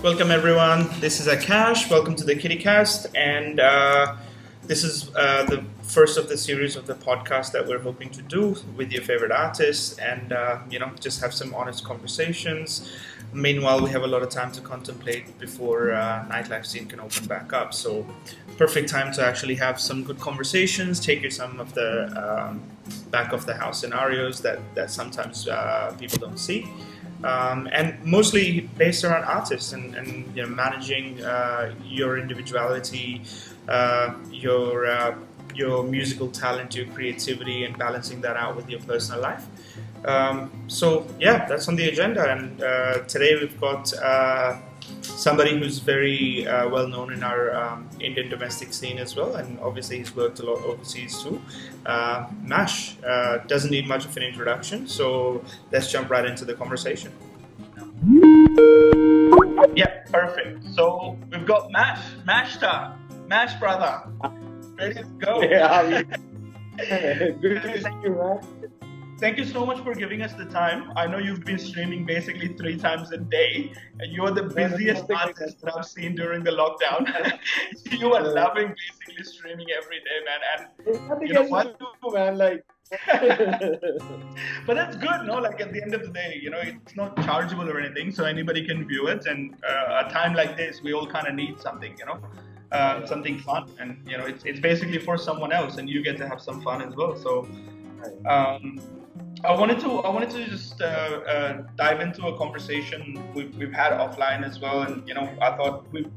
Welcome everyone. This is Akash. Welcome to the KittyCast, and this is the first of the series of the podcast that we're hoping to do with your favorite artists, and just have some honest conversations. Meanwhile, we have a lot of time to contemplate before nightlife scene can open back up. So, perfect time to actually have some good conversations. Take you some of the back of the house scenarios that sometimes people don't see. And mostly based around artists and managing your individuality, your musical talent, your creativity, and balancing that out with your personal life. That's on the agenda. And today we've got somebody who's very well known in our Indian domestic scene as well, and obviously he's worked a lot overseas too. Mash doesn't need much of an introduction, so let's jump right into the conversation. Yeah, perfect. So we've got Mash brother, ready to go. Yeah, good to see you, man. Thank you so much for giving us the time. I know you've been streaming basically 3 times a day, and you're the busiest artist that I've seen during the lockdown. You are loving basically streaming every day, man. And you know what? Man, like. But that's good, no? Like at the end of the day, it's not chargeable or anything, so anybody can view it. And a time like this, we all kind of need something, something fun, and it's basically for someone else, and you get to have some fun as well. So. I wanted to just dive into a conversation we've had offline as well, and I thought we've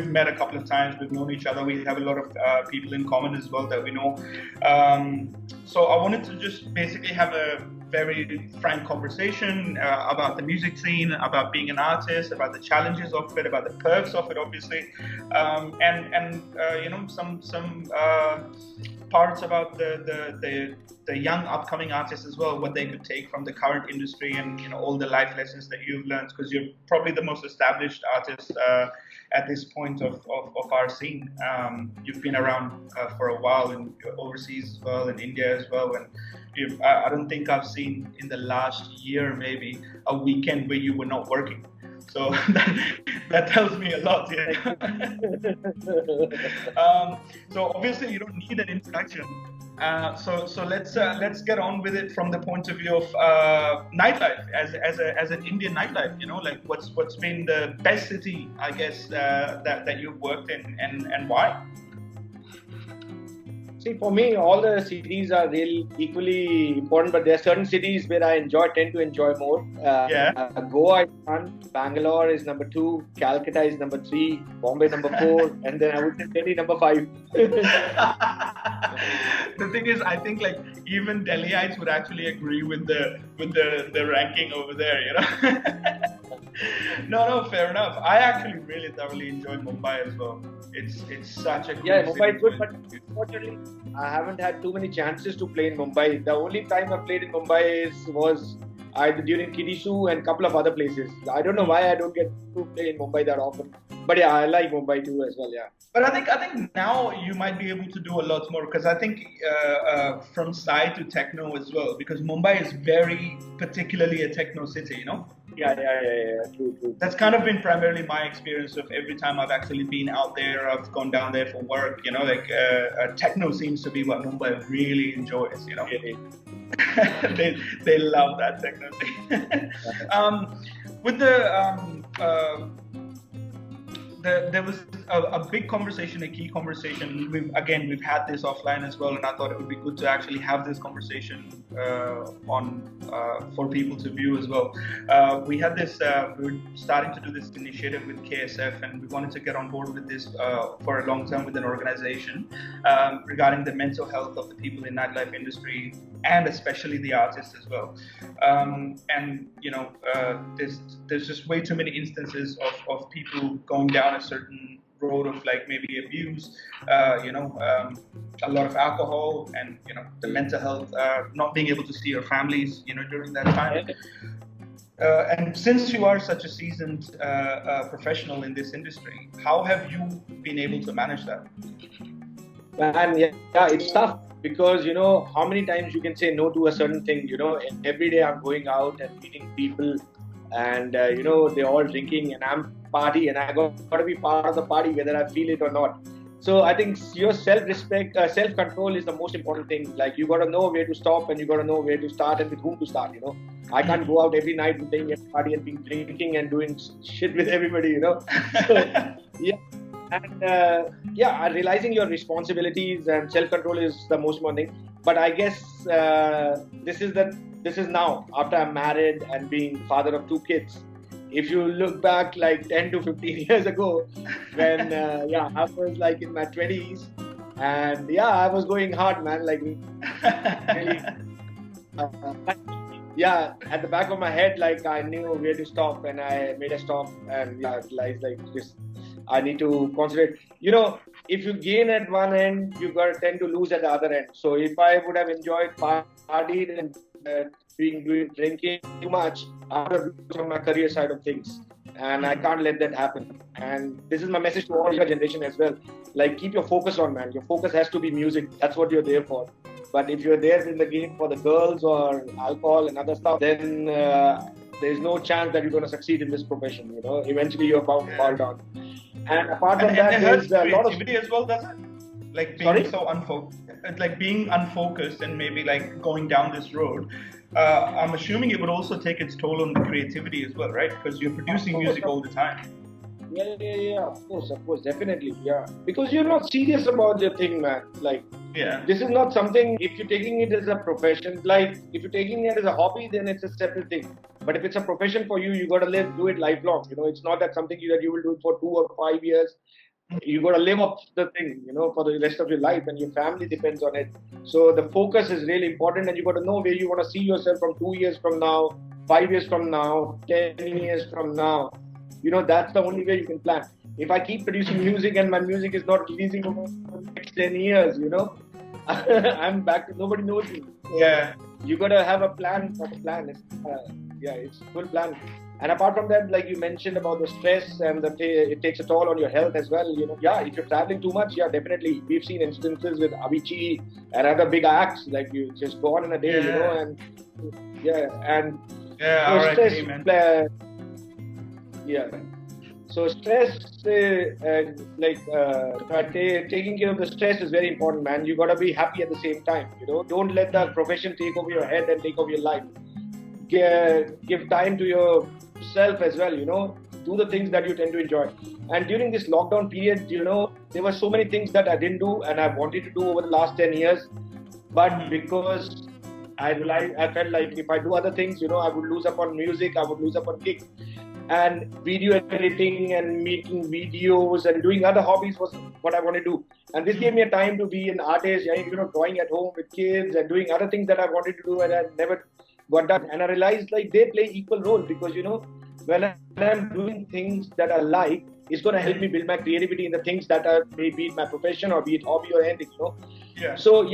met a couple of times, we've known each other, we have a lot of people in common as well that we know. So I wanted to just basically have a very frank conversation about the music scene, about being an artist, about the challenges of it, about the perks of it, obviously, and some parts about the young upcoming artists as well, what they could take from the current industry, and all the life lessons that you've learned, because you're probably the most established artist at this point of our scene. You've been around for a while, and overseas as well, in India as well, and I don't think I've seen in the last year maybe a weekend where you were not working. So that tells me a lot. Yeah. So obviously you don't need an introduction. So let's get on with it from the point of view of nightlife as an Indian nightlife. Like what's been the best city, I guess, that you've worked in, and why? See, for me, all the cities are really equally important, but there are certain cities where I tend to enjoy more. Goa is 1, Bangalore is number 2, Calcutta is number 3, Bombay number 4, and then I would say Delhi number 5. The thing is, I think like even Delhiites would actually agree with the ranking over there, No, fair enough. I actually really thoroughly enjoyed Mumbai as well. It's such a cool Mumbai city. is good, but unfortunately, I haven't had too many chances to play in Mumbai. The only time I played in Mumbai was either during KittyCast and a couple of other places. I don't know why I don't get to play in Mumbai that often. But yeah, I like Mumbai too as well, yeah. But I think now you might be able to do a lot more, because I think from side to techno as well, because Mumbai is very particularly a techno city, Yeah, true. That's kind of been primarily my experience of every time I've actually been out there, I've gone down there for work, techno seems to be what Mumbai really enjoys, they love that techno scene. With there was a big conversation, a key conversation. We've had this offline as well, and I thought it would be good to actually have this conversation for people to view as well. We had this. We were starting to do this initiative with KSF, and we wanted to get on board with this for a long term with an organization regarding the mental health of the people in nightlife industry, and especially the artists as well. There's just way too many instances of people going down a certain road of like maybe abuse, a lot of alcohol, and the mental health, not being able to see your families, during that time. And since you are such a seasoned professional in this industry, how have you been able to manage that? Man, yeah, it's tough because how many times you can say no to a certain thing. Every day I'm going out and meeting people, and they're all drinking, and I'm party, and I got to be part of the party whether I feel it or not. So I think your self-respect, self-control is the most important thing. Like you got to know where to stop, and you got to know where to start and with whom to start. I can't go out every night and playing at a party and being drinking and doing shit with everybody. So, yeah. And realizing your responsibilities and self-control is the most important thing. But I guess this is now after I'm married and being father of 2 kids. If you look back like 10 to 15 years ago, when I was like in my 20s, and I was going hard, man. Like really, at the back of my head, like I knew where to stop, and I made a stop, and realized like this. I need to concentrate. If you gain at one end, you got to tend to lose at the other end. So if I would have enjoyed partied and doing drinking too much, I would have lost on my career side of things. And I can't let that happen. And this is my message to all your generation as well. Like, keep your focus on, man. Your focus has to be music. That's what you're there for. But if you're there in the game for the girls or alcohol and other stuff, then there's no chance that you're going to succeed in this profession. Eventually you're bound to fall down. And apart from that, there's a lot of creativity as well, does it? Like being so unfocused, like being unfocused and maybe like going down this road. I'm assuming it would also take its toll on the creativity as well, right? Because you're producing music all the time. Yeah, of course, definitely, yeah. Because you're not serious about your thing, man. Like, this is not something, if you're taking it as a profession, like, if you're taking it as a hobby, then it's a separate thing. But if it's a profession for you, you got to do it lifelong. It's not that something that you will do for 2 or 5 years. You got to live up the thing, for the rest of your life, and your family depends on it. So the focus is really important, and you got to know where you want to see yourself from 2 years from now, 5 years from now, 10 years from now. That's the only way you can plan. If I keep producing music and my music is not releasing over the next 10 years, I'm back to nobody knows me. So you got to have a plan for the plan. It's a good plan. And apart from that, like you mentioned about the stress and it takes a toll on your health as well. If you're traveling too much, definitely. We've seen instances with Avicii and other big acts, like you just go on in a day, So stress, taking care of the stress is very important, man. You got to be happy at the same time. Don't let the profession take over your head and take over your life. Give time to yourself as well. Do the things that you tend to enjoy. And during this lockdown period, there were so many things that I didn't do and I wanted to do over the last 10 years. But because I felt like if I do other things, I would lose up on music, I would lose up on gigs. And video editing and making videos and doing other hobbies was what I wanted to do. And this gave me a time to be an artist, drawing at home with kids and doing other things that I wanted to do and I never got done. And I realized like they play equal role because, when I'm doing things that I like, it's going to help me build my creativity in the things that are, be it my profession or be it hobby or anything, So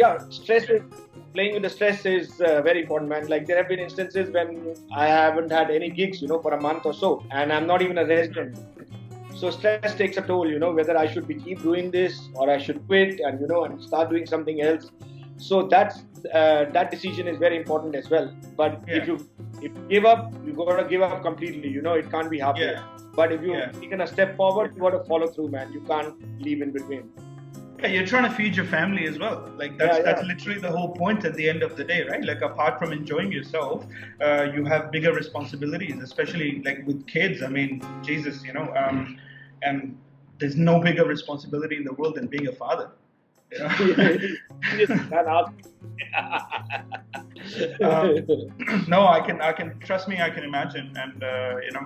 playing with the stress is very important, man. Like there have been instances when I haven't had any gigs, for a month or so, and I'm not even a resident. So stress takes a toll, whether I should keep doing this or I should quit and, and start doing something else. So that decision is very important as well. But if you give up, you got to give up completely. It can't be halfway. But if you've taken a step forward, you got to follow through, man. You can't leave in between. Yeah, you're trying to feed your family as well. Like that's literally the whole point at the end of the day, right? Like apart from enjoying yourself, you have bigger responsibilities, especially like with kids. I mean, Jesus, and there's no bigger responsibility in the world than being a father. No, I can trust me, I can imagine, and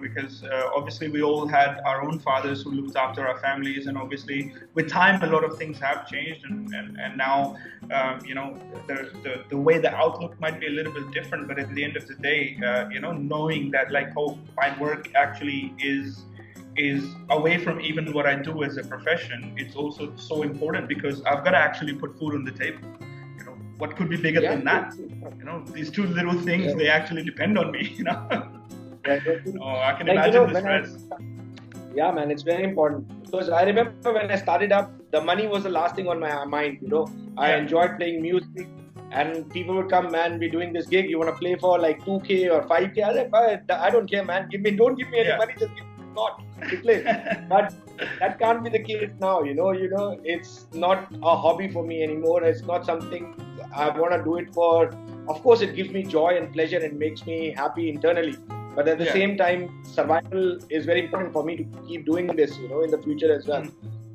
because obviously we all had our own fathers who looked after our families, and obviously with time a lot of things have changed, and now the way the outlook might be a little bit different, but at the end of the day, knowing that like my work actually is away from even what I do as a profession, it's also so important because I've got to actually put food on the table. What could be bigger than that? These two little things, they actually depend on me, I can imagine the stress. Yeah, man, it's very important. Because I remember when I started up, the money was the last thing on my mind, I enjoyed playing music and people would come, man, we're doing this gig, you want to play for like 2K or 5K? I don't care, man. Don't give me any money, just give me God. to play. But that can't be the case now. It's not a hobby for me anymore. It's not something I want to do it for. Of course, it gives me joy and pleasure and makes me happy internally. But at the same time, survival is very important for me to keep doing this, in the future as well.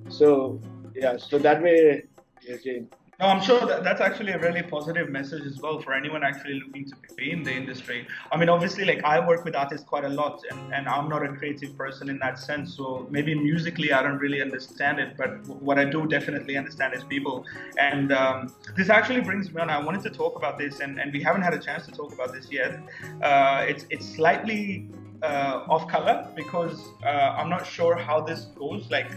So that way, Jane. No, I'm sure that's actually a really positive message as well for anyone actually looking to be in the industry. I mean, obviously, like I work with artists quite a lot, and I'm not a creative person in that sense. So maybe musically, I don't really understand it, but what I do definitely understand is people. And this actually brings me on. I wanted to talk about this, and we haven't had a chance to talk about this yet. It's slightly off color because I'm not sure how this goes, like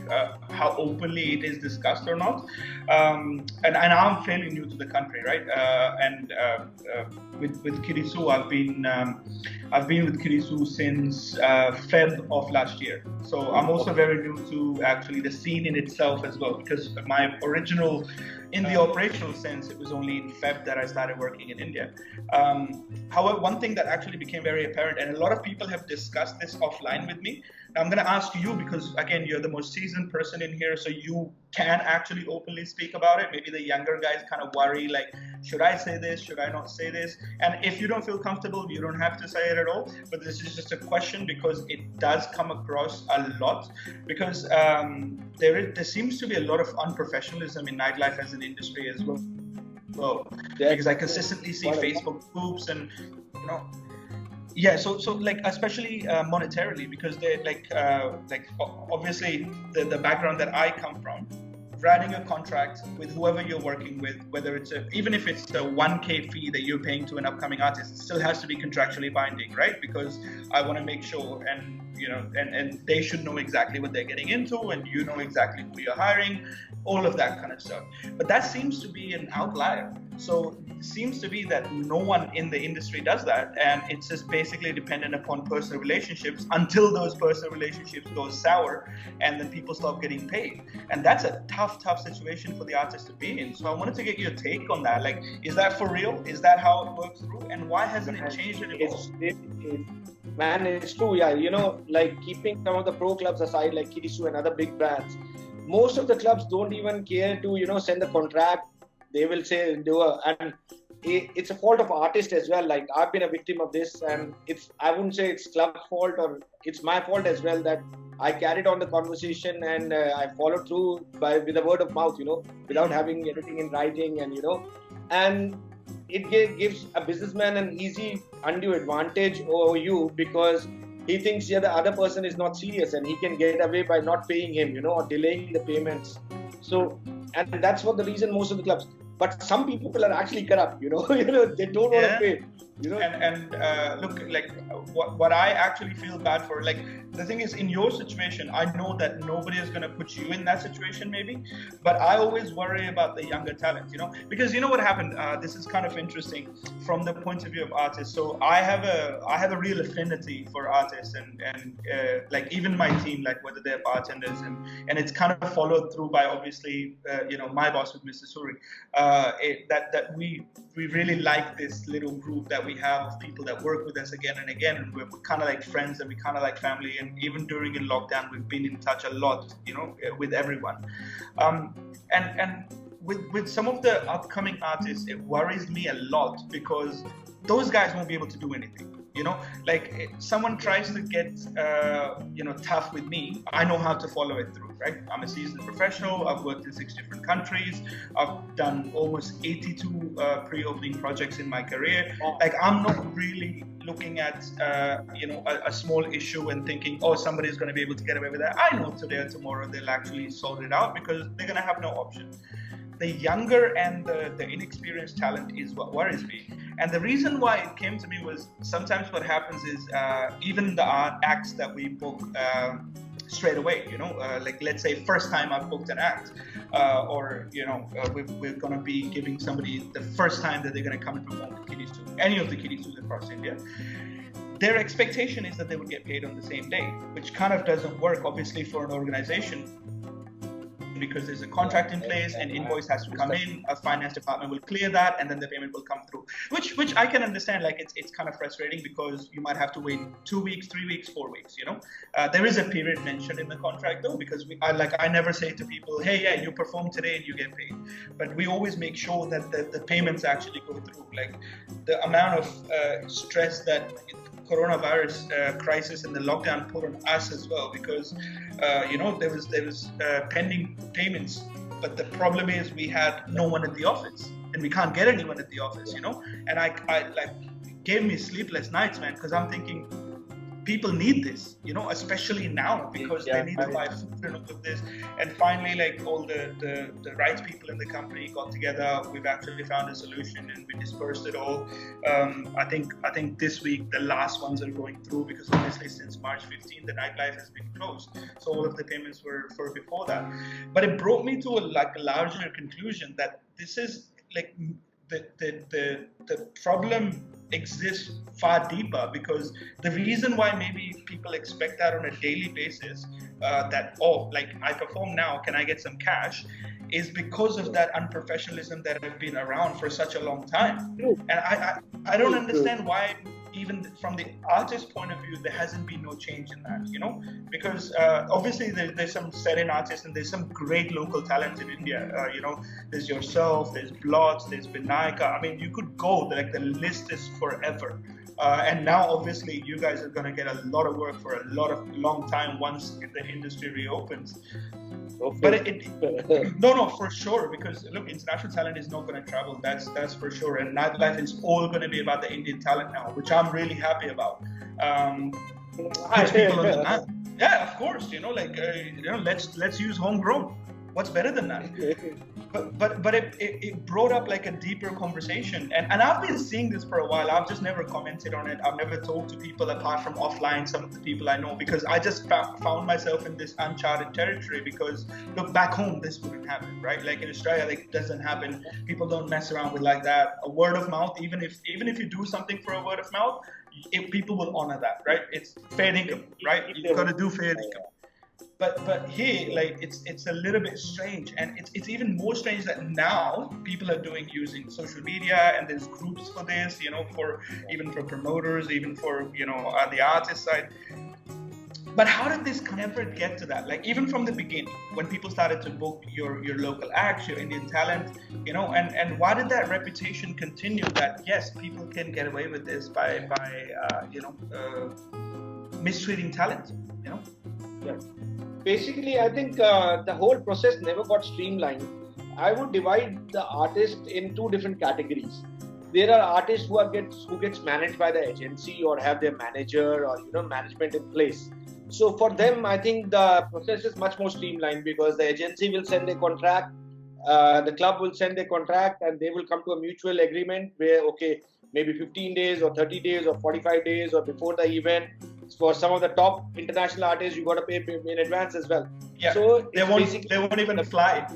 how openly it is discussed or not. And I'm fairly new to the country, right? With Kitty Sue, I've been with Kitty Sue since Feb of last year. So I'm also very new to actually the scene in itself as well, because my original, in the operational sense, it was only in Feb that I started working in India. However, one thing that actually became very apparent, and a lot of people have discussed this offline with me. Now, I'm going to ask you because, again, you're the most seasoned person in here, so you can actually openly speak about it. Maybe the younger guys kind of worry, like, should I say this? Should I not say this? And if you don't feel comfortable, you don't have to say it at all. But this is just a question because it does come across a lot. Because there seems to be a lot of unprofessionalism in nightlife as an industry as well. Because I consistently see Facebook groups and, so like especially monetarily, because they like obviously the background that I come from, writing a contract with whoever you're working with, whether it's even if it's a 1K fee that you're paying to an upcoming artist, it still has to be contractually binding, right? Because I want to make sure, and and they should know exactly what they're getting into, and you know exactly who you're hiring, all of that kind of stuff. But that seems to be an outlier. So it seems to be that no one in the industry does that, and it's just basically dependent upon personal relationships until those personal relationships go sour, and then people stop getting paid. And that's a tough situation for the artist to be in. So I wanted to get your take on that. Like, is that for real? Is that how it works through? And why hasn't it changed anymore? Man, it's true. Yeah, like keeping some of the pro clubs aside, like Kitty Sue and other big brands, most of the clubs don't even care to send a contract. They will say and it's a fault of artists as well. Like, I've been a victim of this, and I wouldn't say it's club's fault, or it's my fault as well, that I carried on the conversation and I followed through with a word of mouth, without having anything in writing, and it gives a businessman an easy undue advantage over you, because he thinks the other person is not serious and he can get away by not paying him, or delaying the payments. So, and that's what the reason most of the clubs. But some people are actually corrupt, they don't want to pay. Look, like what I actually feel bad for, like the thing is, in your situation, I know that nobody is going to put you in that situation maybe, but I always worry about the younger talent, because what happened, this is kind of interesting from the point of view of artists. So I have a real affinity for artists, and like even my team, like whether they're bartenders, and it's kind of followed through by obviously my boss with Mr. Suri, that we really like this little group that we have of people that work with us again and again, and we're kind of like friends, and we kind of like family. And even during in lockdown, we've been in touch a lot, with everyone. And with some of the upcoming artists, it worries me a lot because those guys won't be able to do anything. Like if someone tries to get tough with me, I know how to follow it through, right? I'm a seasoned professional. I've worked in 6 different countries. I've done almost 82 pre-opening projects in my career. Like, I'm not really looking at a small issue and thinking, oh, somebody's going to be able to get away with that. I know today or tomorrow they'll actually sort it out, because they're going to have no option. The younger and the inexperienced talent is what worries me. And the reason why it came to me was sometimes what happens is even the acts that we book straight away, like let's say first time I've booked an act, or we're going to be giving somebody the first time that they're going to come and perform with Kitty Sue, any of the Kitty Sues across India. Their expectation is that they would get paid on the same day, which kind of doesn't work, obviously, for an organization. because there's a contract in place, an invoice has to come in, a finance department will clear that, and then the payment will come through. Which I can understand. Like it's kind of frustrating because you might have to wait 2 weeks, 3 weeks, 4 weeks. There is a period mentioned in the contract though, because I never say to people, hey, yeah, you perform today and you get paid, but we always make sure that the payments actually go through. Like the amount of stress that coronavirus crisis and the lockdown put on us as well, because there was pending payments, but the problem is we had no one at the office and we can't get anyone at the office, and I like gave me sleepless nights, man, because I'm thinking people need this, especially now, because they need to buy food and all of this. And finally, like all the rights people in the company got together. We've actually found a solution and we dispersed it all. I think this week the last ones are going through, because obviously since March 15th the nightlife has been closed, so all of the payments were for before that. But it brought me to a larger conclusion that this is like the problem exists far deeper, because the reason why maybe people expect that on a daily basis, that like I perform now, can I get some cash, is because of that unprofessionalism that has been around for such a long time. And I don't understand why, even from the artist point of view, there hasn't been no change in that, because obviously there's some set-in artists and there's some great local talent in India. There's yourself, there's Blots, there's Vinayaka. I mean, you could go, like the list is forever. And now obviously you guys are going to get a lot of work for a long time once the industry reopens. Okay. But no, for sure, because look, international talent is not going to travel. That's for sure. And nightlife is all going to be about the Indian talent now, which I'm really happy about. Puts people on the map. Yeah, of course. Let's use homegrown. What's better than that? But it brought up like a deeper conversation, and I've been seeing this for a while. I've just never commented on it. I've never talked to people apart from offline, some of the people I know, because I just found myself in this uncharted territory. Because look, back home this wouldn't happen, right? Like in Australia, like, it doesn't happen. People don't mess around with like that. A word of mouth, even if you do something for a word of mouth, people will honor that, right? It's fair income, right? You've got to do fair income. But here, like, it's a little bit strange, and it's even more strange that now people are using social media, and there's groups for this, even for promoters, even for the artist side. But how did this ever get to that? Like, even from the beginning, when people started to book your local acts, your Indian talent, and why did that reputation continue that yes, people can get away with this by mistreating talent, Yeah. Basically, I think the whole process never got streamlined. I would divide the artist in two different categories. There are artists who gets managed by the agency or have their manager or management in place. So for them, I think the process is much more streamlined, because the agency will send a contract, the club will send a contract, and they will come to a mutual agreement where, okay, maybe 15 days or 30 days or 45 days or before the event. For some of the top international artists, you got to pay in advance as well. Yeah. So they won't even fly.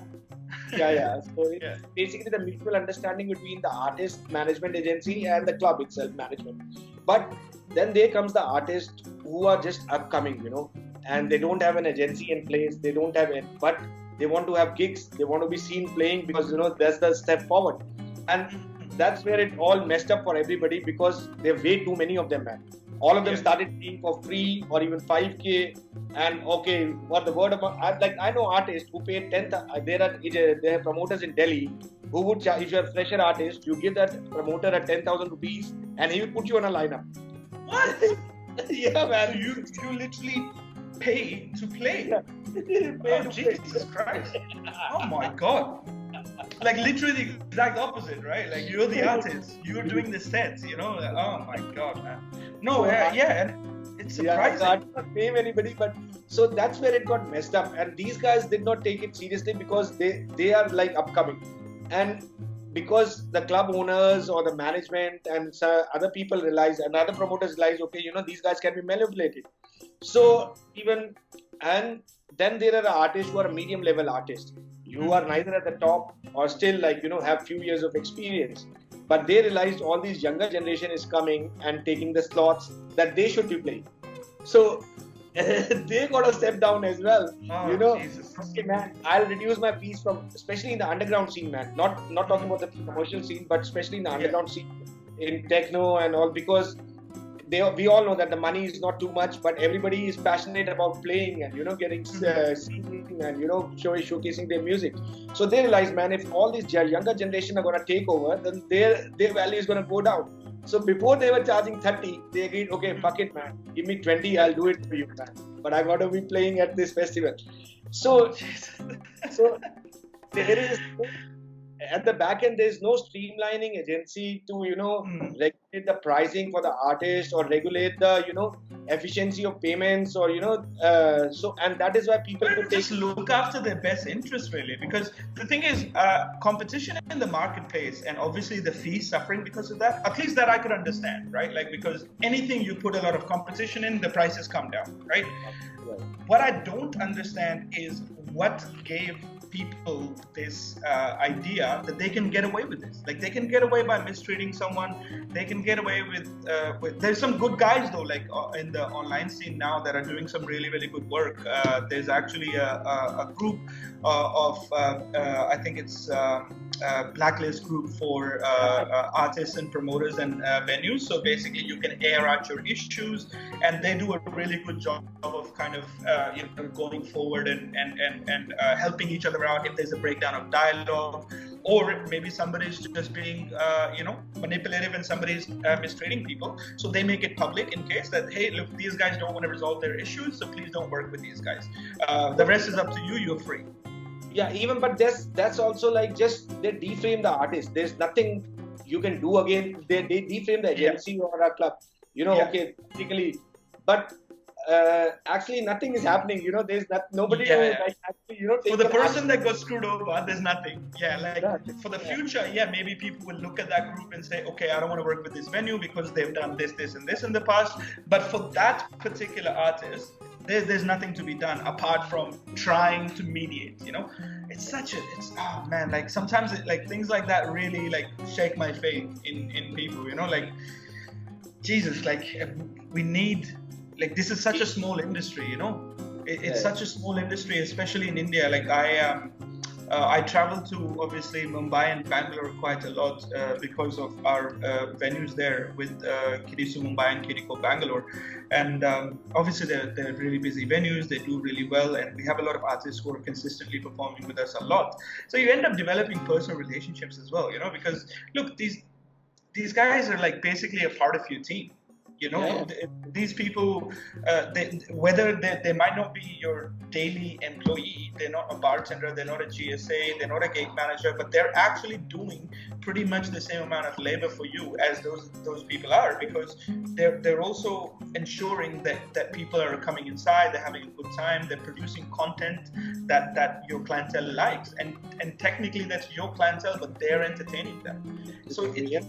Yeah. So it's basically the mutual understanding between the artist management agency and the club itself management. But then there comes the artists who are just upcoming, and they don't have an agency in place. They don't have it, but they want to have gigs. They want to be seen playing, because that's the step forward. And that's where it all messed up for everybody, because there are way too many of them, man. All of them started paying for free or even 5K, and okay, what the word about? I know artists who paid 10,000. There are promoters in Delhi who would charge. If you're a fresher artist, you give that promoter at 10,000 rupees, and he will put you on a lineup. What? Yeah, man. So you literally pay to play. Jesus Christ! Oh my God! Like literally the exact opposite, right? Like you're the artist, you're doing the sets, oh my God, man. No, and it's surprising. I can't blame anybody, but so that's where it got messed up, and these guys did not take it seriously, because they are like upcoming, and because the club owners or the management and other people realize, and other promoters realize, okay, these guys can be manipulated. So and then there are artists who are medium level artists. You are neither at the top or still have few years of experience, but they realized all these younger generation is coming and taking the slots that they should be playing. So they got to step down as well. Oh, Jesus. Okay, man, I'll reduce my fees from, especially in the underground scene, man. Not talking about the commercial scene, but especially in the underground scene, in techno and all, because we all know that the money is not too much, but everybody is passionate about playing and getting singing and showcasing their music. So they realize, man, if all these younger generation are gonna take over, then their value is gonna go down. So before they were charging 30, they agreed, okay, fuck it, man, give me 20, I'll do it for you, man. But I gotta be playing at this festival. So there is. At the back end, there's no streamlining agency to, regulate the pricing for the artist or regulate the, efficiency of payments or, and that is why people could just look after their best interest, really. Because the thing is, competition in the marketplace and obviously the fees suffering because of that, at least that I could understand, right? Like, because anything you put a lot of competition in, the prices come down, right? What I don't understand is what gave people this idea that they can get away with this. Like, they can get away by mistreating someone. They can get away with there's some good guys though, like in the online scene now, that are doing some really, really good work. There's actually a group of I think it's blacklist group for artists and promoters and venues. So basically you can air out your issues, and they do a really good job of kind of going forward and helping each other out if there's a breakdown of dialogue, or maybe somebody's just being manipulative and somebody's mistreating people. So they make it public in case that, hey, look, these guys don't want to resolve their issues, so please don't work with these guys. The rest is up to you. You're free. Yeah, but that's also like, just they deframe the artist. There's nothing you can do again. They deframe the agency or a club. Okay, technically, but actually nothing is happening. There's nobody like actually for the person that got screwed over, there's nothing. For the future, maybe people will look at that group and say, okay, I don't want to work with this venue because they've done this, and this in the past. But for that particular artist, there's nothing to be done apart from trying to mediate. It's oh man, like sometimes things like that really like shake my faith in people. Like, Jesus, like we need. Like, this is such a small industry, it's such a small industry, especially in India. Like, I travel to obviously Mumbai and Bangalore quite a lot because of our venues there with KittyCast Mumbai and KittyCast Bangalore. And obviously they're really busy venues, they do really well, and we have a lot of artists who are consistently performing with us a lot. So you end up developing personal relationships as well, because look, these guys are like basically a part of your team. These people, whether they might not be your daily employee, they're not a bartender, they're not a GSA, they're not a gate manager, but they're actually doing pretty much the same amount of labor for you as those people are, because they're also ensuring that people are coming inside, they're having a good time, they're producing content that your clientele likes, and technically that's your clientele, but they're entertaining them. So it's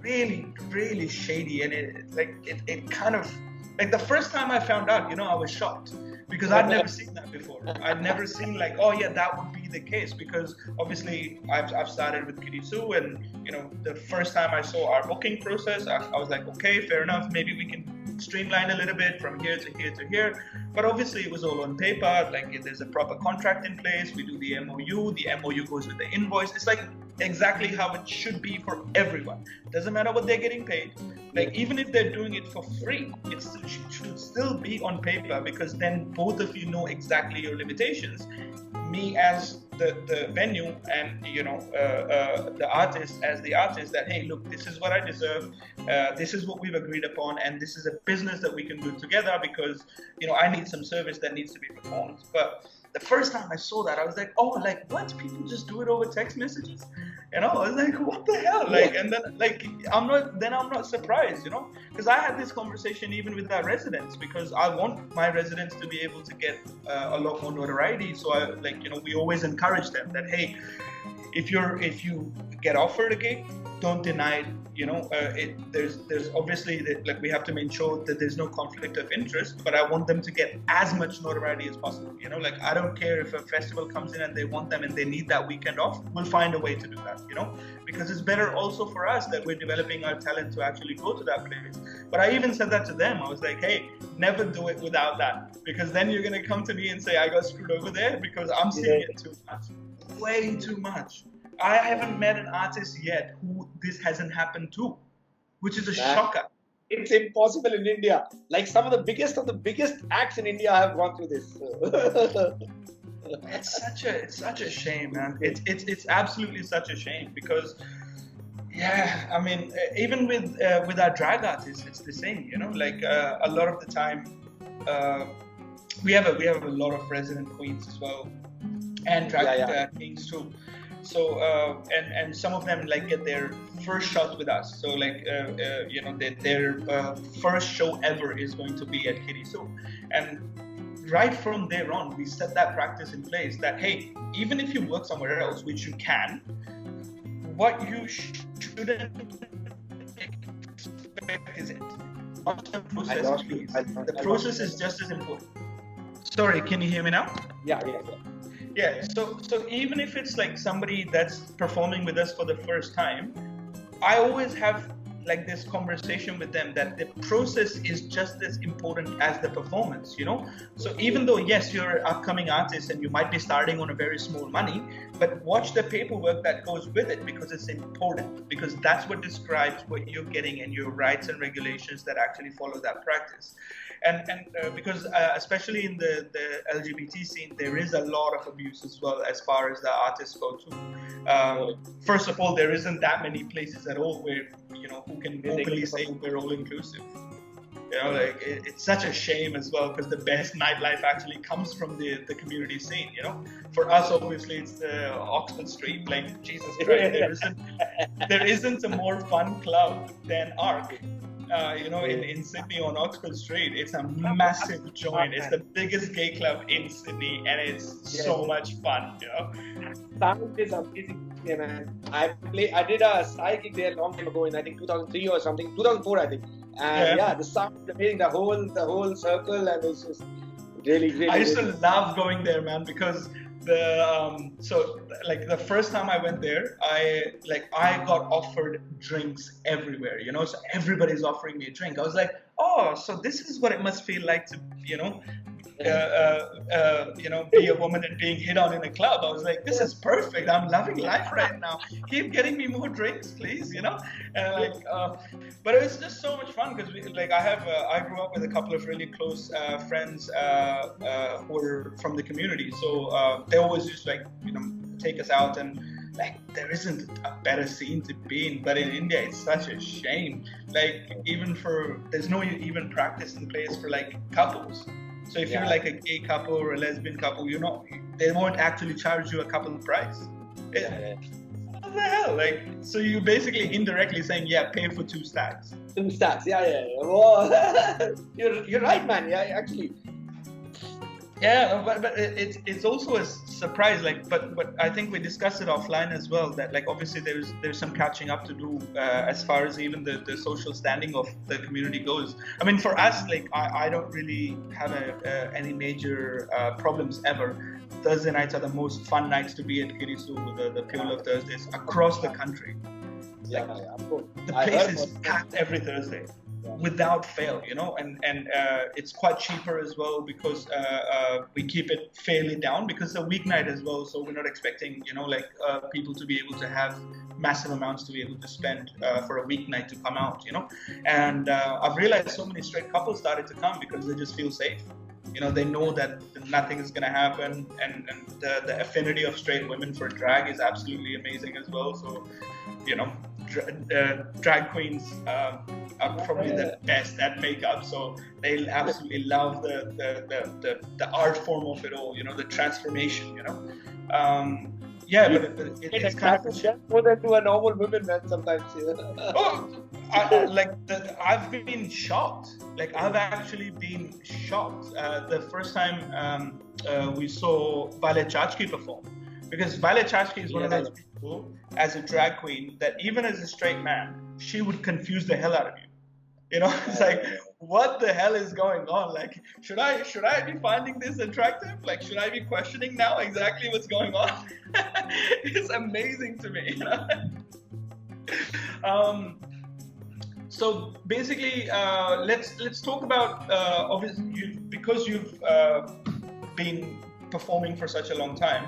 really, really shady, and it kind of, like, the first time I found out, I was shocked, because I'd never seen that before. I'd never seen like, oh yeah, that would be the case, because obviously I've started with KittyCast, and the first time I saw our booking process, I was like, okay, fair enough, maybe we can streamline a little bit from here to here to here. But obviously it was all on paper, like there's a proper contract in place, we do the MOU goes with the invoice. It's like exactly how it should be for everyone. Doesn't matter what they're getting paid. Like, even if they're doing it for free, it should still be on paper, because then both of you know exactly your limitations. Me as the venue, and the artist as the artist, that, hey, look, this is what I deserve, this is what we've agreed upon, and this is a business that we can do together, because I need some service that needs to be performed. But the first time I saw that, I was like, oh, like, what? People just do it over text messages? I was like, what the hell? Like, and then, like, I'm not surprised, because I had this conversation even with our residents, because I want my residents to be able to get a lot more notoriety. So I, like, we always encourage them that, hey, if you get offered a gig, don't deny it. There's obviously like we have to ensure that there's no conflict of interest, but I want them to get as much notoriety as possible. Like I don't care if a festival comes in and they want them and they need that weekend off. We'll find a way to do that. Because it's better also for us that we're developing our talent to actually go to that place. But I even said that to them. I was like, hey, never do it without that, because then you're gonna come to me and say I got screwed over there because I'm seeing it too much, way too much. I haven't met an artist yet who this hasn't happened to, which is a shocker. It's impossible in India. Like some of the biggest acts in India have gone through this. It's such a shame, man. It's absolutely such a shame because, I mean, even with our drag artists, it's the same. Like a lot of the time, we have a lot of resident queens as well, and drag kings too. So and some of them like get their first shot with us. So like their first show ever is going to be at Kitty. So and right from there on, we set that practice in place that hey, even if you work somewhere else, which you can, what you shouldn't expect is it. Not the process, please. The process is just as important. Sorry, can you hear me now? Yeah. Yeah, so even if it's like somebody that's performing with us for the first time, I always have like this conversation with them that the process is just as important as the performance, So even though, yes, you're an upcoming artist and you might be starting on a very small money, but watch the paperwork that goes with it because it's important, because that's what describes what you're getting and your rights and regulations that actually follow that practice. And because especially in the LGBT scene, there is a lot of abuse as well as far as the artists go too. First of all, there isn't that many places at all where, who can openly say we're all inclusive. Like it's such a shame as well because the best nightlife actually comes from the community scene. For us, obviously, it's the Oxford Street. Like Jesus Christ, there isn't a more fun club than Arc. In Sydney on Oxford Street. It's a massive joint. It's the biggest gay club in Sydney, and it's so much fun. Sound is amazing, man. I did a Sai gig there a long time ago in I think 2003 or something, 2004 I think. And the sound is amazing. The whole circle, and it's just really. I used to love going there, man, because the first time I went there, I got offered drinks everywhere, so everybody's offering me a drink. I was like, oh, so this is what it must feel like to, be a woman and being hit on in a club. I was like, this is perfect. I'm loving life right now. Keep getting me more drinks, please. And but it was just so much fun because I grew up with a couple of really close friends who were from the community. So they always used to take us out, and there isn't a better scene to be in. But in India, it's such a shame. There's no even practice in place for couples. So if you're like a gay couple or a lesbian couple, they won't actually charge you a couple price. What the hell? So you're basically indirectly saying, pay for 2 stacks. 2 stacks, Well, you're right, man. Yeah, actually. Yeah, but it's also a surprise. But I think we discussed it offline as well. That obviously there's some catching up to do as far as even the social standing of the community goes. I mean, for us, I don't really have any major problems ever. Thursday nights are the most fun nights to be at Kitty Zoo with the Pure Love Thursdays across the country. Of course. The place is packed every Thursday. Without fail, and it's quite cheaper as well because we keep it fairly down because it's a weeknight as well, so we're not expecting people to be able to have massive amounts to be able to spend for a weeknight to come out, and I've realized so many straight couples started to come because they just feel safe. They know that nothing is going to happen, and the affinity of straight women for drag is absolutely amazing as well. So drag queens are probably the best at makeup, so they absolutely love the art form of it all, the transformation, but it's kind of more than to a normal woman, man, sometimes. I've been shocked. I've actually been shocked. The first time we saw Violet Chachki perform, Because Violet Chachki is one of those people as a drag queen that even as a straight man, she would confuse the hell out of you. You know, it's like, what the hell is going on? Like, should I be finding this attractive? Like, should I be questioning now exactly what's going on? It's amazing to me. You know? So basically, let's talk about obviously because you've been performing for such a long time.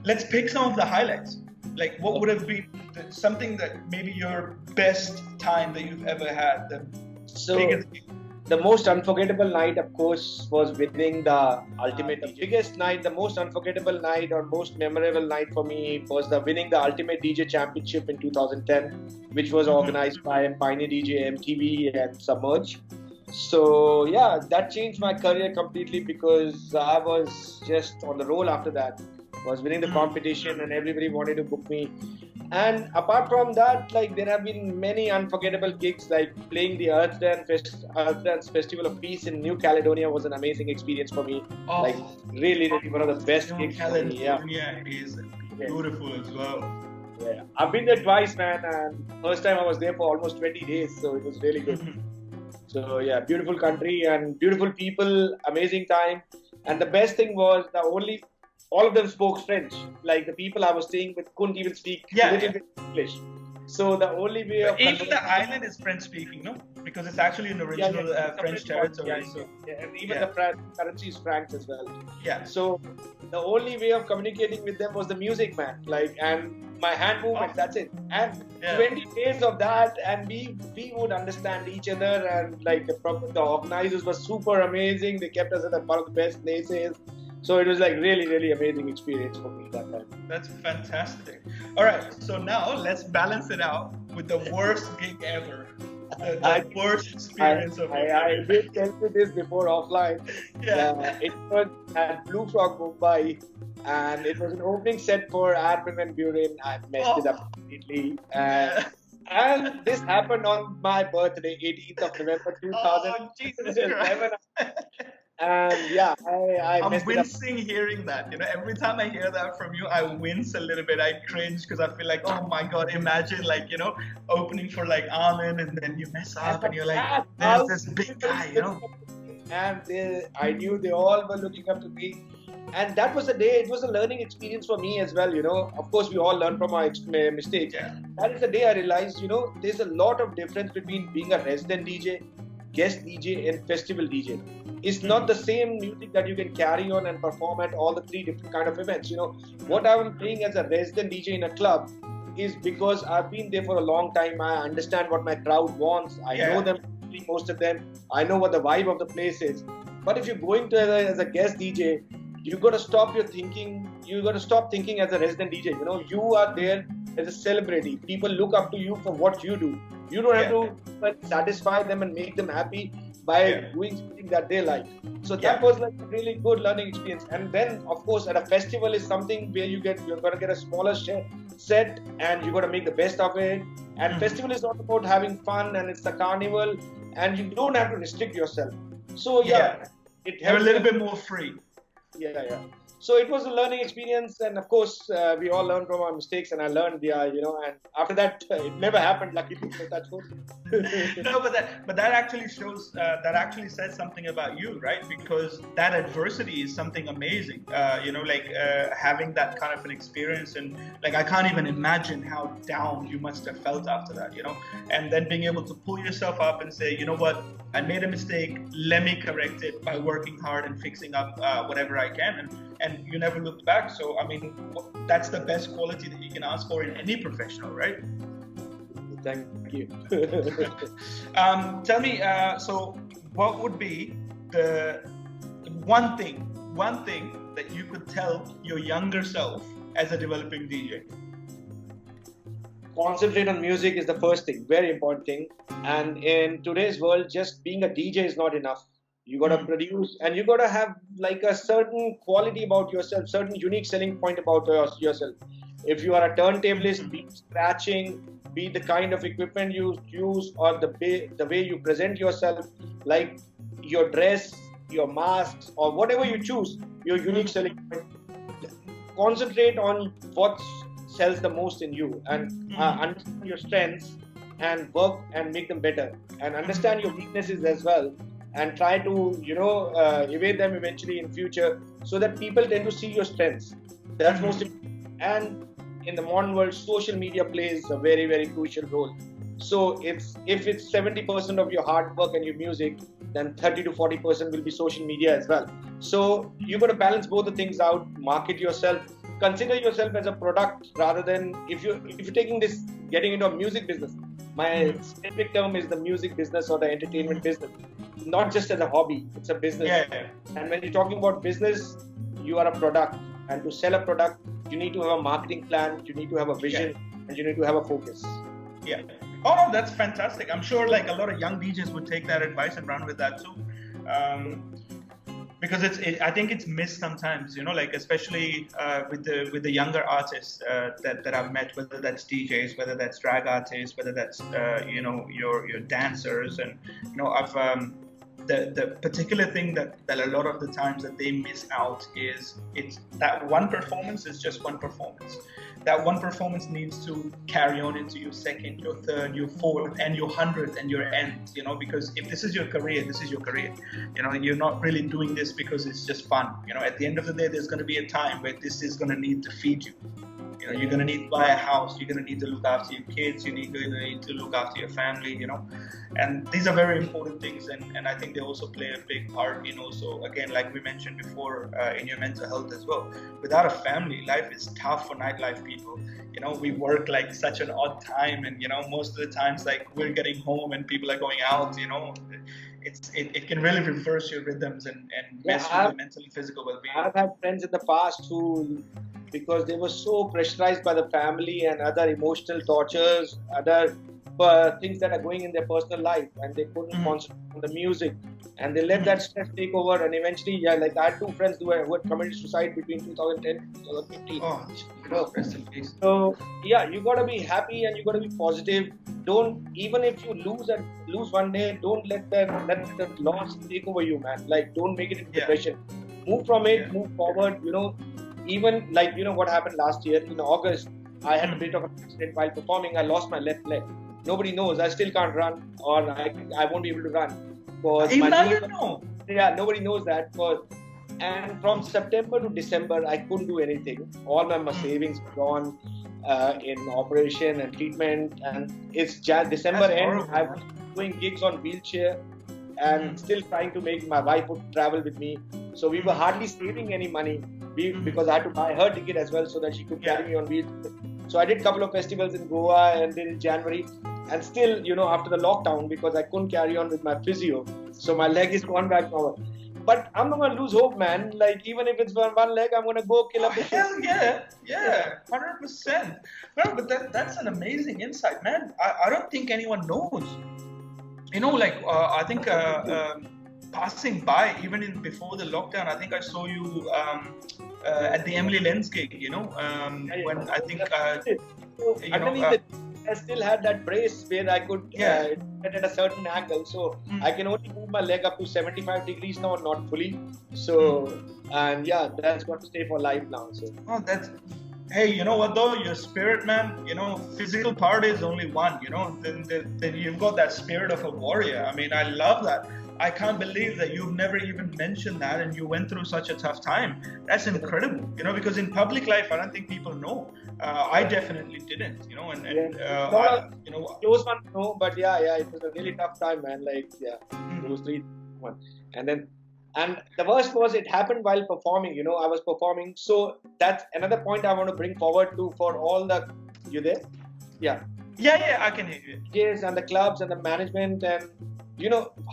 Let's pick some of the highlights. Like, what would have been something that maybe your best time that you've ever had? The most unforgettable night, of course, was winning the Ultimate. The biggest night, the most unforgettable night or most memorable night for me was the winning the Ultimate DJ Championship in 2010, which was organized by Pioneer DJ, MTV, and Submerge. So yeah, that changed my career completely because I was just on the roll after that. Was winning the competition and everybody wanted to book me. And apart from that, like there have been many unforgettable gigs, like playing the Earth Dance Festival of Peace in New Caledonia was an amazing experience for me. Oh, like really one of the best gigs for me. Yeah, is beautiful as well. Yeah, I've been there twice, man, and first time I was there for almost 20 days, so it was really good. So yeah, beautiful country and beautiful people, amazing time. And the best thing was all of them spoke French. Like the people I was staying with couldn't even speak a little bit English. So the only way of even the island is French speaking, no? Because it's actually an original French territory. And even the currency is francs as well. Yeah. So the only way of communicating with them was the music, man. Like and my hand movement. That's it. And 20 days of that, and we would understand each other. And like the organizers were super amazing. They kept us at one of the best places. So it was like really amazing experience for me that time. That's fantastic. All right, so now let's balance it out with the worst gig ever. The worst experience of it. I did tell you this before offline. Yeah. It was at Blue Frog, Mumbai, and it was an opening set for Armin van Buuren. I messed it up completely. And this happened on my birthday, 18th of November 2011. And yeah, I'm wincing hearing that. You know, every time I hear that from you, I wince a little bit. I cringe because I feel like, oh my god, imagine like, you know, opening for like Armin and then you mess up and you're like, there's this big guy, you know. And I knew they all were looking up to me. And that was a day, it was a learning experience for me as well, you know. Of course, we all learn from our mistakes. Yeah. That is the day I realized, you know, there's a lot of difference between being a resident DJ, guest DJ, and festival DJ. It's not the same music that you can carry on and perform at all the three different kind of events. You know, what I'm playing as a resident DJ in a club is because I've been there for a long time. I understand what my crowd wants. I know them, most of them. I know what the vibe of the place is. But if you're going to as a guest DJ, you got to stop your thinking. You got to stop thinking as a resident DJ. You know, you are there as a celebrity. People look up to you for what you do. You don't have to satisfy them and make them happy by doing something that they like. So that was like a really good learning experience. And then, of course, at a festival is something where you're going to get a smaller set and you got to make the best of it. And festival is not about having fun and it's a carnival and you don't have to restrict yourself. So it you're a little bit more free. Yeah. So it was a learning experience, and of course, we all learn from our mistakes. And I learned, you know, and after that, it never happened. Luckily, so that's good. No, but that actually shows that actually says something about you, right? Because that adversity is something amazing. You know, like having that kind of an experience, and like I can't even imagine how down you must have felt after that. You know, and then being able to pull yourself up and say, you know what, I made a mistake. Let me correct it by working hard and fixing up whatever I can. And you never looked back. So, I mean, that's the best quality that you can ask for in any professional, right? Thank you. Tell me, so what would be the one thing that you could tell your younger self as a developing DJ? Concentrate on music is the first thing, very important thing. And in today's world, just being a DJ is not enough. You got to produce and you got to have like a certain quality about yourself, certain unique selling point about yourself. If you are a turntablist, be scratching, be the kind of equipment you use or the way you present yourself, like your dress, your masks or whatever you choose, your unique selling point. concentrate on what sells the most in you, and understand your strengths and work and make them better, and understand your weaknesses as well, and try to evade them eventually in future, so that people tend to see your strengths. That's most important. And in the modern world, social media plays a very, very crucial role. So if it's 70% of your hard work and your music, then 30 to 40% will be social media as well. So you've got to balance both the things out. Market yourself. Consider yourself as a product rather than if you're taking this, getting into a music business. My specific term is the music business or the entertainment business, not just as a hobby. It's a business. Yeah. And when you're talking about business, you are a product. And to sell a product, you need to have a marketing plan, you need to have a vision, and you need to have a focus. Yeah. Oh no, that's fantastic. I'm sure like a lot of young DJs would take that advice and run with that too. Because I think it's missed sometimes, like especially with the younger artists that I've met, whether that's DJs, whether that's drag artists, whether that's your dancers, and I've the particular thing that a lot of the times that they miss out is it's that one performance is just one performance. That one performance needs to carry on into your second, your third, your fourth, and your 100th and your end, because if this is your career, this is your career. You're not really doing this because it's just fun. At the end of the day, there's going to be a time where this is going to need to feed you. You're going to need to buy a house, you're going to need to look after your kids, you're going to need to look after your family, and these are very important things, and I think they also play a big part in also, again, like we mentioned before, in your mental health as well. Without a family, life is tough for nightlife people. We work like such an odd time, and most of the times like we're getting home and people are going out, it can really reverse your rhythms and mess with your mental and physical well-being. I've had friends in the past who, because they were so pressurized by the family and other emotional tortures, other things that are going in their personal life, and they couldn't concentrate on the music, and they let that stress take over, and eventually, like I had two friends who had committed suicide between 2010 and 2015. Rest in peace. So you gotta be happy and you gotta be positive. Don't, even if you lose one day, don't let the loss take over you, man. Like, don't make it into depression. Move from it, move forward. Even like what happened last year in August, I had a bit of an accident while performing. I lost my left leg. Nobody knows. I still can't run, or I won't be able to run. Even now you know. Yeah, nobody knows that. And from September to December, I couldn't do anything. All my savings were gone in operation and treatment. And it's December end. I was doing gigs on wheelchair and still trying to make my wife would travel with me. So we were hardly saving any money because I had to buy her ticket as well so that she could carry me on wheelchair. So I did a couple of festivals in Goa and then in January. And still, after the lockdown, because I couldn't carry on with my physio. So my leg is gone back now. But I'm not going to lose hope, man. Like, even if it's one leg, I'm going to go kill a fish. Hell yeah. 100%. Well, but that's an amazing insight, man. I don't think anyone knows. I think passing by, even before the lockdown, I think I saw you at the Emily Lenz gig, when I think, I still had that brace where I could get at a certain angle. So I can only move my leg up to 75 degrees now, not fully. So, and that's got to stay for life now. So. Oh, hey, you know what though? Your spirit, man, physical part is only one, then you've got that spirit of a warrior. I mean, I love that. I can't believe that you've never even mentioned that and you went through such a tough time. That's incredible, because in public life, I don't think people know. I definitely didn't, close one, no, but it was a really tough time, man. Like, those 3 months. And the worst was it happened while performing, I was performing. So that's another point I want to bring forward for all the, you there? Yeah, I can hear you. Yes, and the clubs and the management and,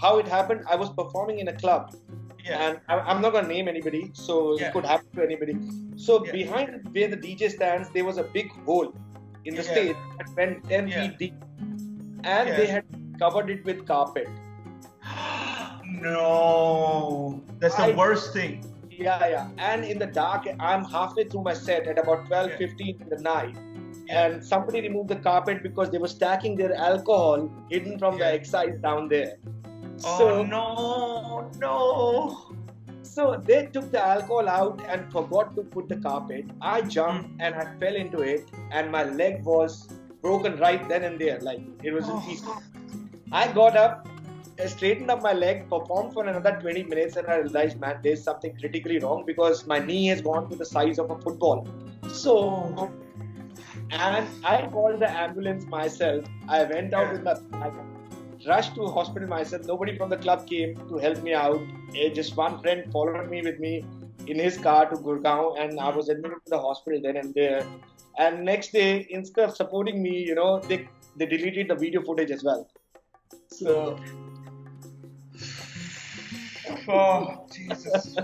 how it happened. I was performing in a club. And I'm not going to name anybody, so it could happen to anybody. So behind where the DJ stands, there was a big hole in the stage that went 10 feet deep. And they had covered it with carpet. No, that's the worst thing. And in the dark, I'm halfway through my set at about 12:15 in the night. And somebody removed the carpet because they were stacking their alcohol hidden from the excise down there. Oh, no. So they took the alcohol out and forgot to put the carpet. I jumped and I fell into it, and my leg was broken right then and there. Like it was in pieces. I got up, straightened up my leg, performed for another 20 minutes, and I realized, man, there's something critically wrong because my knee has gone to the size of a football. So, and I called the ambulance myself. I went out with my bag, rushed to hospital myself. Nobody from the club came to help me out. Just one friend followed me with me in his car to Gurgaon, and I was admitted to the hospital then and there. And next day, instead of supporting me, you know, they deleted the video footage as well. So, oh Jesus,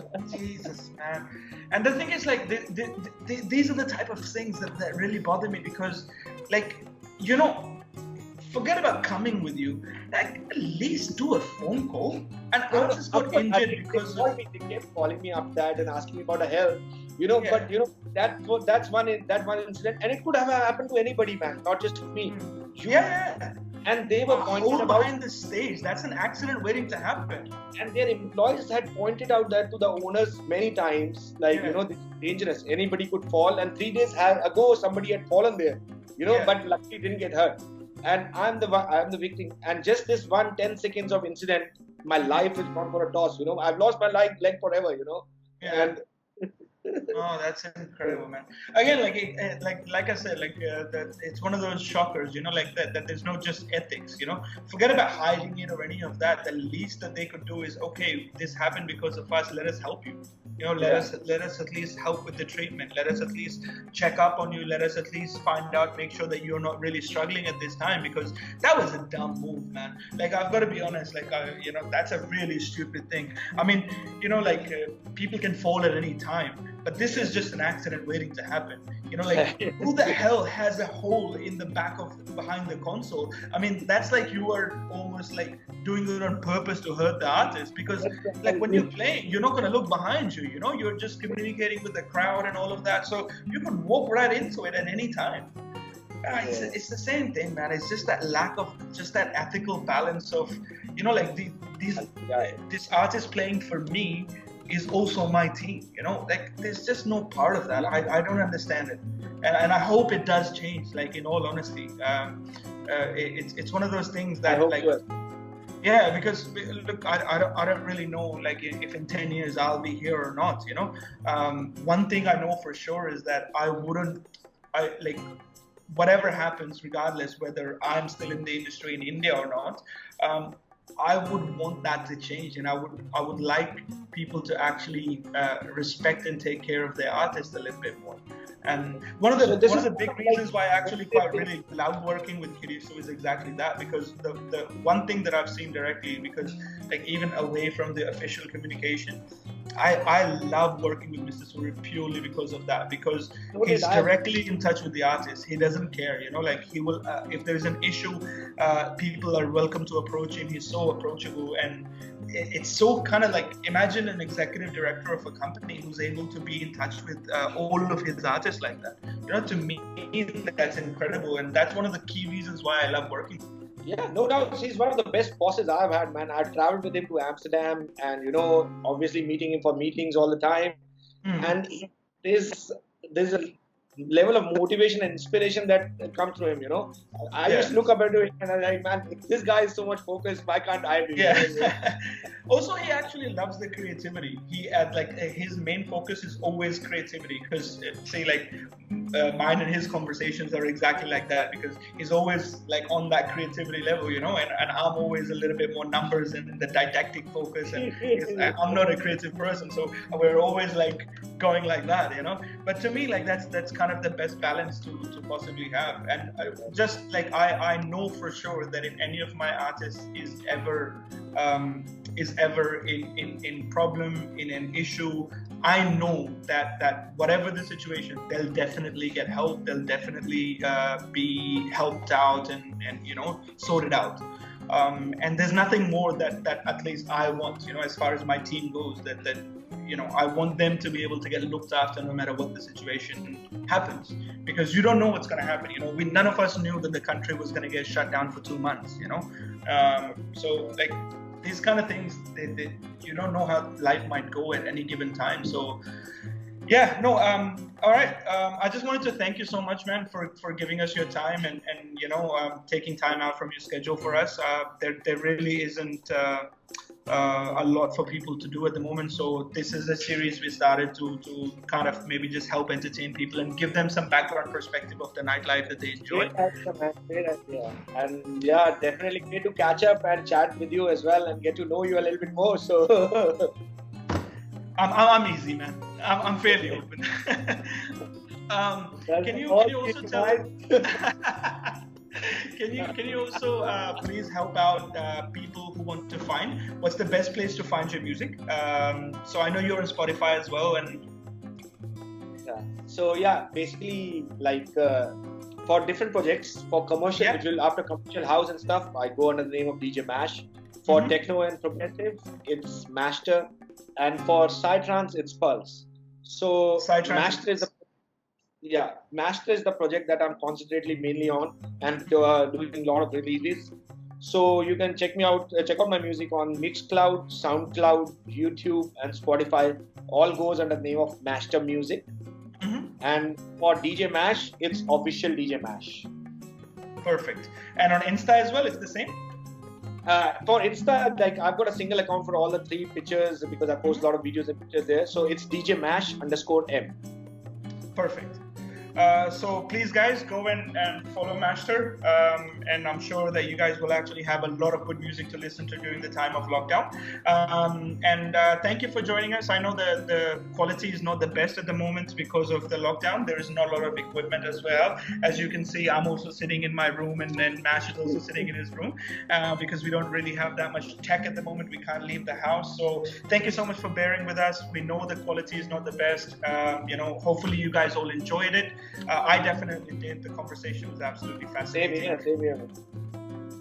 man. And the thing is, like, these are the type of things that really bother me because, like, you know, forget about coming with you. Like, at least do a phone call. And artists got injured because they kept calling me after that and asking me about a help. You know, but you know that's one incident, and it could have happened to anybody, man, not just me. And they were pointing out behind the stage. That's an accident waiting to happen. And their employees had pointed out that to the owners many times, like you know, this is dangerous. Anybody could fall, and 3 days ago somebody had fallen there. You know, but luckily didn't get hurt. And I'm the victim. And just this 10 seconds of incident, my life is gone for a toss. You know, I've lost my leg forever. You know, and. Oh, that's incredible, man. Again, like I said, that it's one of those shockers, you know, like that there's no just ethics, you know. Forget about hiding it or any of that. The least that they could do is, okay, this happened because of us. Let us help you. You know, let us at least help with the treatment. Let us at least check up on you. Let us at least find out, make sure that you're not really struggling at this time, because that was a dumb move, man. Like, I've got to be honest, like, you know, that's a really stupid thing. I mean, you know, like, people can fall at any time, but this is just an accident waiting to happen. You know, like, who the hell has a hole in the behind the console? I mean, that's like you are almost like doing it on purpose to hurt the artist, because like when you're playing, you're not going to look behind you, you know, you're just communicating with the crowd and all of that. So you can walk right into it at any time. It's the same thing, man. It's just that lack of just that ethical balance of, you know, like this artist playing for me is also my team, you know, like there's just no part of that. I don't understand it, and I hope it does change, like, in all honesty. It's one of those things that, like, because look, I don't really know, like, if in 10 years I'll be here or not, you know. One thing I know for sure is that like, whatever happens, regardless whether I'm still in the industry in India or not, I would want that to change, and I would like people to actually respect and take care of their artists a little bit more. And one of the big reasons why I actually quite really love working with KittySo is exactly that, because the one thing that I've seen directly, because like even away from the official communication, I love working with Mr. Suri purely because of that, because he's directly in touch with the artist. He doesn't care, you know, like he will, if there's an issue, people are welcome to approach him. He's so approachable, and it's so kind of like, imagine an executive director of a company who's able to be in touch with all of his artists like that. You know, to me, that's incredible, and that's one of the key reasons why I love working. Yeah, no doubt. He's one of the best bosses I've had, man. I've traveled with him to Amsterdam, and you know, obviously meeting him for meetings all the time. And there's a level of motivation and inspiration that comes through him, you know. I just look up at him and I'm like, man, this guy is so much focused. Why can't I be? Also, he actually loves the creativity. He his main focus is always creativity, because say like mine and his conversations are exactly like that, because he's always like on that creativity level, you know, and I'm always a little bit more numbers and the didactic focus, and I'm not a creative person, so we're always like going like that, you know. But to me, like, that's kind of the best balance to possibly have. And just like I know for sure that if any of my artists is ever in problem, in an issue, I know that whatever the situation, they'll definitely get help. They'll definitely be helped out and you know, sorted out. And there's nothing more that at least I want, you know, as far as my team goes, that you know, I want them to be able to get looked after no matter what the situation happens, because you don't know what's going to happen. You know, none of us knew that the country was going to get shut down for 2 months, you know. So like, these kind of things, they you don't know how life might go at any given time. So yeah, no, all right. I just wanted to thank you so much, man, for giving us your time and taking time out from your schedule for us. There really isn't a lot for people to do at the moment. So this is a series we started to kind of maybe just help entertain people and give them some background perspective of the nightlife that they enjoy. Great idea, man. Great idea. And yeah, definitely great to catch up and chat with you as well and get to know you a little bit more. So I'm easy, man. I'm fairly open. Can you also tell? Can you also please help out people who want to find what's the best place to find your music? So I know you're on Spotify as well, and yeah. So yeah, basically like for different projects, for commercial, after commercial house and stuff, I go under the name of DJ Mash. For techno and progressive, it's Master, and for psytrance, it's Pulse. So Master is the project that I'm concentrating mainly on and doing a lot of releases. So you can check me out, check out my music on Mixcloud, SoundCloud, YouTube, and Spotify. All goes under the name of Master Music. And for DJ Mash, it's official DJ Mash. Perfect. And on Insta as well, it's the same? For Insta, like I've got a single account for all the 3 pictures because I post a lot of videos and pictures there. So it's DJ Mash _M. Perfect. So please guys go and follow Master, and I'm sure that you guys will actually have a lot of good music to listen to during the time of lockdown. And thank you for joining us. I know the quality is not the best at the moment because of the lockdown. There is not a lot of equipment as well. As you can see, I'm also sitting in my room, and then Mash is also sitting in his room because we don't really have that much tech at the moment. We can't leave the house. So thank you so much for bearing with us. We know the quality is not the best. Hopefully you guys all enjoyed it. I definitely did. The conversation was absolutely fascinating. Same here.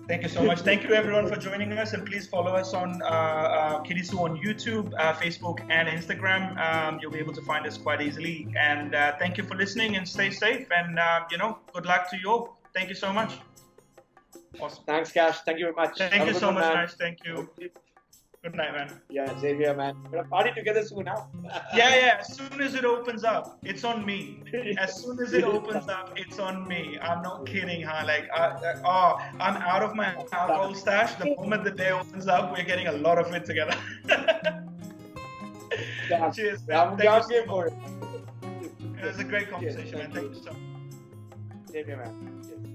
Thank you so much. Thank you everyone for joining us, and please follow us on KittySoo on YouTube, Facebook, and Instagram. You'll be able to find us quite easily. And thank you for listening, and stay safe. And good luck to you all. Thank you so much. Awesome. Thanks, Cash. Thank you very much. Thank you so much, Nash. Thank you. Good night, man. Yeah, Xavier, man. We're gonna party together soon now. Yeah. As soon as it opens up, it's on me. As soon as it opens up, it's on me. I'm not kidding, huh? Like, I'm out of my alcohol stash. The moment the day opens up, we're getting a lot of it together. Cheers. I'm game for it. It was a great conversation, man. Thank you so much. Xavier, man. Cheers.